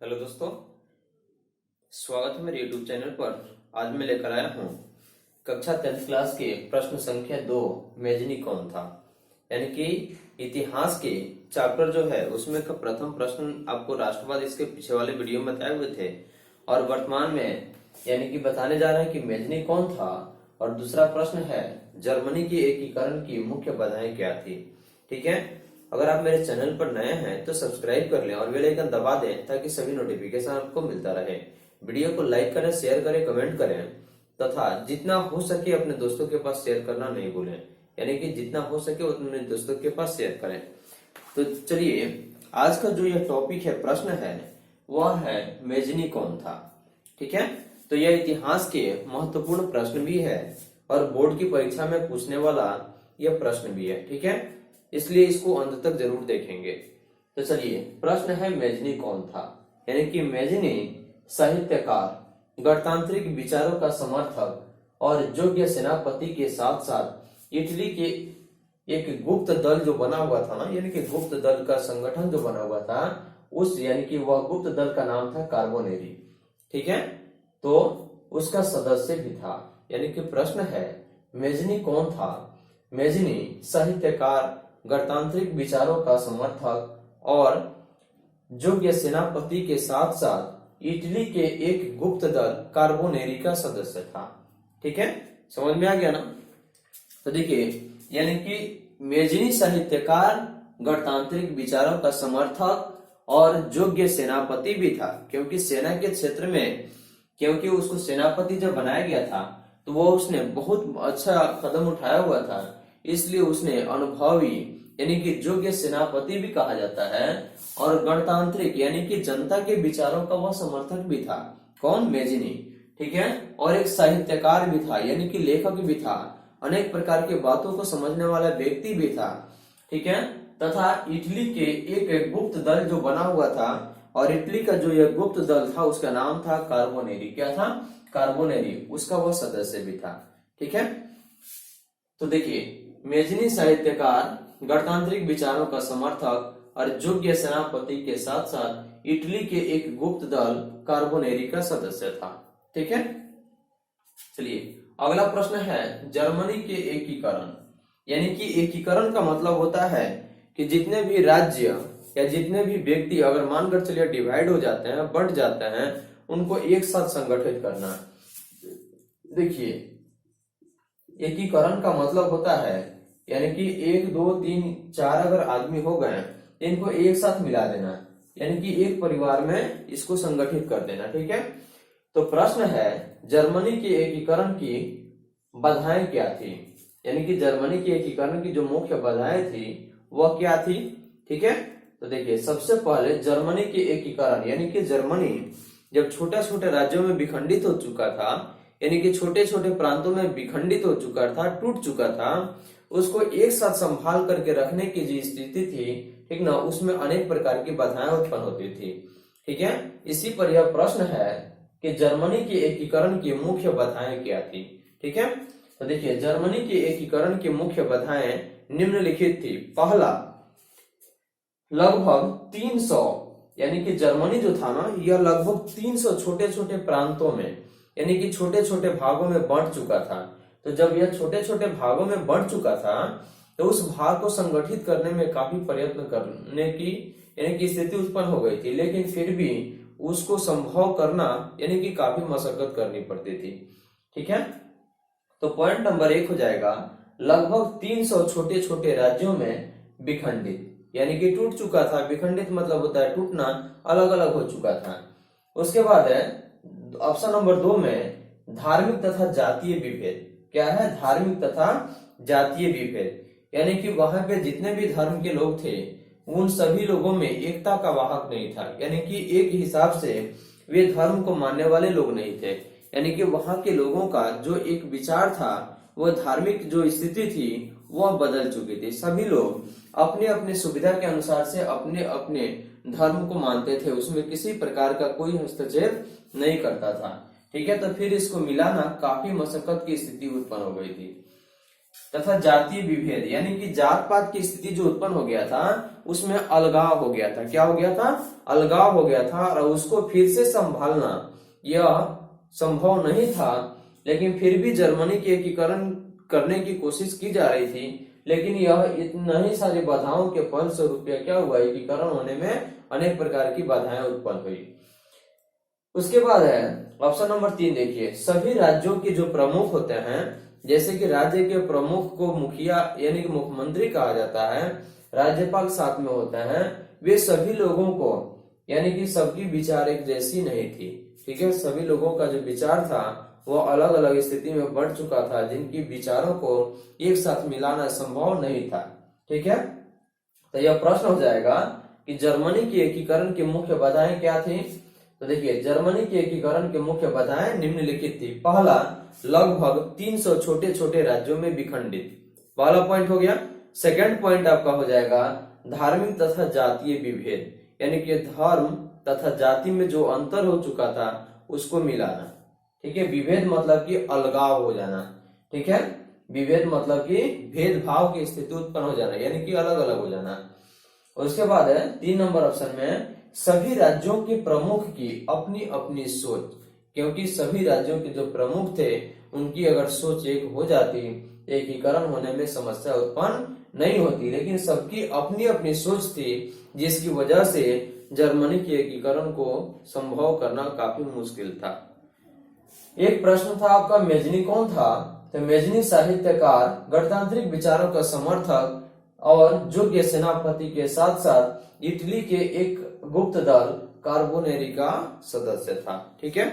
Hello दोस्तों, स्वागत है मेरे YouTube चैनल पर। आज मैं लेकर आया हूँ कक्षा 10th क्लास के प्रश्न संख्या 2, मेजनी कौन था। यानी कि इतिहास के चैप्टर जो है उसमें का प्रथम प्रश्न आपको राष्ट्रवाद इसके पीछे वाले वीडियो में बताए हुए थे, और वर्तमान में यानी कि बताने जा रहे हैं कि मेजनी कौन था। और दूसरा प्रश्न है जर्मनी के एकीकरण की मुख्य बाधाएं क्या थी। ठीक है, अगर आप मेरे चैनल पर नए हैं तो सब्सक्राइब कर लें और बेल आइकन दबा दें ताकि सभी नोटिफिकेशन आपको मिलता रहे। वीडियो को लाइक करें, शेयर करें, कमेंट करें तथा जितना हो सके अपने दोस्तों के पास शेयर करना नहीं भूलें। यानी कि जितना हो सके उतने दोस्तों के पास शेयर करें। तो चलिए, आज का जो यह टॉपिक है, प्रश्न है, वह है मेजनी कौन था। ठीक है, तो यह इतिहास के महत्वपूर्ण प्रश्न भी है और बोर्ड की परीक्षा में पूछने वाला यह प्रश्न भी है। ठीक है, इसलिए इसको अंत तक जरूर देखेंगे। तो चलिए, प्रश्न है मेजनी कौन था। यानी कि मेजनी साहित्यकार, गणतांत्रिक विचारों का समर्थक और योग्य सेनापति के साथ साथ इटली के एक गुप्त दल जो बना हुआ था ना, यानी कि गुप्त दल का संगठन जो बना हुआ था, उस यानी कि वह गुप्त दल का नाम था कार्बोनेरी। ठीक है, तो उसका सदस्य भी था। यानी कि प्रश्न है मेजनी कौन था। मेजनी साहित्यकार, गणतांत्रिक विचारों का समर्थक और योग्य सेनापति के साथ साथ इटली के एक गुप्त दल कार्बोनेरी का सदस्य था। ठीक है, समझ में आ गया ना। तो देखिए, यानी कि मेजनी साहित्यकार, गणतांत्रिक विचारों का समर्थक और योग्य सेनापति भी था, क्योंकि सेना के क्षेत्र में, क्योंकि उसको सेनापति जब बनाया गया था तो वो उसने बहुत अच्छा कदम उठाया हुआ था, इसलिए उसने अनुभवी यानी कि योग्य सेनापति भी कहा जाता है। और गणतांत्रिक यानी कि जनता के विचारों का वह समर्थक भी था। कौन? मेजनी। ठीक है, और एक साहित्यकार भी था, यानी कि लेखक भी था, अनेक प्रकार की बातों को समझने वाला व्यक्ति भी था। ठीक है, तथा इटली के एक गुप्त दल जो बना हुआ था, और इटली का जो यह गुप्त दल था उसका नाम था कार्बोनेरी। क्या था? कार्बोनेरी, उसका वह सदस्य भी था। ठीक है, तो देखिए, मेजनी साहित्यकार, गणतांत्रिक विचारों का समर्थक और योग्य सेनापति के साथ साथ इटली के एक गुप्त दल कार्बोनेरी का सदस्य था। ठीक है, चलिए अगला प्रश्न है जर्मनी के एकीकरण। यानी कि एकीकरण का मतलब होता है कि जितने भी राज्य या जितने भी व्यक्ति अगर मानकर चलिए डिवाइड हो जाते हैं, बढ़ जाते हैं, उनको एक साथ संगठित करना। देखिए, एकीकरण का मतलब होता है यानी कि 1 2 3 4 अगर आदमी हो गए, इनको एक साथ मिला देना, यानी कि एक परिवार में इसको संगठित कर देना। ठीक है, तो प्रश्न है जर्मनी के एकीकरण की बाधाएं क्या थी। यानी कि जर्मनी के एकीकरण की जो मुख्य बाधाएं थी वह क्या थी। ठीक है, तो देखिए, सबसे पहले जर्मनी के एकीकरण, यानी कि जर्मनी जब छोटे छोटे राज्यों में विखंडित हो चुका था, यानी कि छोटे छोटे प्रांतों में विखंडित हो चुका था, टूट चुका था, उसको एक साथ संभाल करके रखने की जो स्थिति थी, ठीक ना, उसमें अनेक प्रकार की बाधाएं उत्पन्न होती थी। ठीक है, इसी पर यह प्रश्न है कि जर्मनी के एकीकरण की मुख्य बाधाएं क्या थी। ठीक है, तो देखिए, जर्मनी के एकीकरण की मुख्य बाधाएं निम्नलिखित थी। पहला, लगभग 300, यानी कि जर्मनी जो था ना, यह लगभग 300 छोटे छोटे प्रांतों में, यानी कि छोटे छोटे भागों में बढ़ चुका था। तो जब यह छोटे छोटे भागों में बढ़ चुका था तो उस भाग को संगठित करने में काफी प्रयत्न करने की यानी कि स्थिति उत्पन्न हो गई थी, लेकिन फिर भी उसको संभव करना यानी कि काफी मशक्कत करनी पड़ती थी। ठीक है, तो पॉइंट नंबर 1 हो जाएगा, लगभग 300 छोटे छोटे राज्यों में विखंडित, यानी कि टूट चुका था। विखंडित मतलब होता है टूटना, अलग अलग हो चुका था। उसके बाद है ऑप्शन नंबर 2 में धार्मिक तथा जातीय विभेद। क्या है? धार्मिक तथा जातीय विभेद, यानी कि वहां पे जितने भी धर्म के लोग थे उन सभी लोगों में एकता का वाहक नहीं था, यानी कि एक हिसाब से वे धर्म को मानने वाले लोग नहीं थे। यानी कि वहां के लोगों का जो एक विचार था, वह धार्मिक जो स्थिति थी वह बदल चुकी थी। सभी लोग अपने अपने सुविधा के अनुसार से अपने अपने धर्म को मानते थे, उसमें किसी प्रकार का कोई हस्तक्षेप नहीं करता था। ठीक है, तो फिर इसको मिलाना काफी मशक्कत की स्थिति उत्पन्न हो गई थी। तथा जातीय विभेद, यानी कि जात पात की स्थिति जो उत्पन्न हो गया था उसमें अलगाव हो गया था। क्या हो गया था? अलगाव हो गया था, और उसको फिर से संभालना यह संभव नहीं था। लेकिन फिर भी जर्मनी के एकीकरण करने की कोशिश की जा रही थी, लेकिन यह इतना ही सारी बाधाओं के फलस्वरूप क्या हुआ, एकीकरण होने में अनेक प्रकार की बाधाएं उत्पन्न हुई। उसके बाद है ऑप्शन नंबर 3, देखिए सभी राज्यों के जो प्रमुख होते हैं, जैसे कि राज्य के प्रमुख को मुखिया यानी कि मुख्यमंत्री कहा जाता है, राज्यपाल साथ में होता है, वे सभी लोगों को यानी कि सबकी विचार एक जैसी नहीं थी। ठीक है, सभी लोगों का जो विचार था वो अलग अलग स्थिति में बढ़ चुका था, जिनकी विचारों को एक साथ मिलाना संभव नहीं था। ठीक है, तो यह प्रश्न हो जाएगा कि जर्मनी के एकीकरण की मुख्य बाधाएं क्या थी। तो देखिए जर्मनी के एकीकरण के मुख्य बाधाएं निम्नलिखित थी। पहला, लगभग 300 छोटे छोटे राज्यों में विखंडित, पहला पॉइंट हो गया। सेकंड पॉइंट आपका हो जाएगा धार्मिक तथा जातीय विभेद, यानी कि धर्म तथा जाति में जो अंतर हो चुका था उसको मिलाना। ठीक है, विभेद मतलब कि अलगाव हो जाना। ठीक है, विभेद मतलब कि भेदभाव की स्थिति उत्पन्न हो जाना, यानी कि अलग अलग हो जाना। और उसके बाद है 3 नंबर ऑप्शन में सभी राज्यों के प्रमुख की अपनी अपनी सोच, क्योंकि सभी राज्यों के जो प्रमुख थे उनकी अगर सोच एक हो जाती, एकीकरण होने में समस्या उत्पन्न नहीं होती, लेकिन सबकी अपनी अपनी सोच थी, जिसकी वजह से जर्मनी के एकीकरण को संभव करना काफी मुश्किल था। एक प्रश्न था आपका, मेजनी कौन था? तो मेजनी साहित्यकार, गणतांत्रिक विचारों का समर्थक और योग्य सेनापति के साथ साथ इटली के एक गुप्त दल कार्बोनेरी का सदस्य था। ठीक है।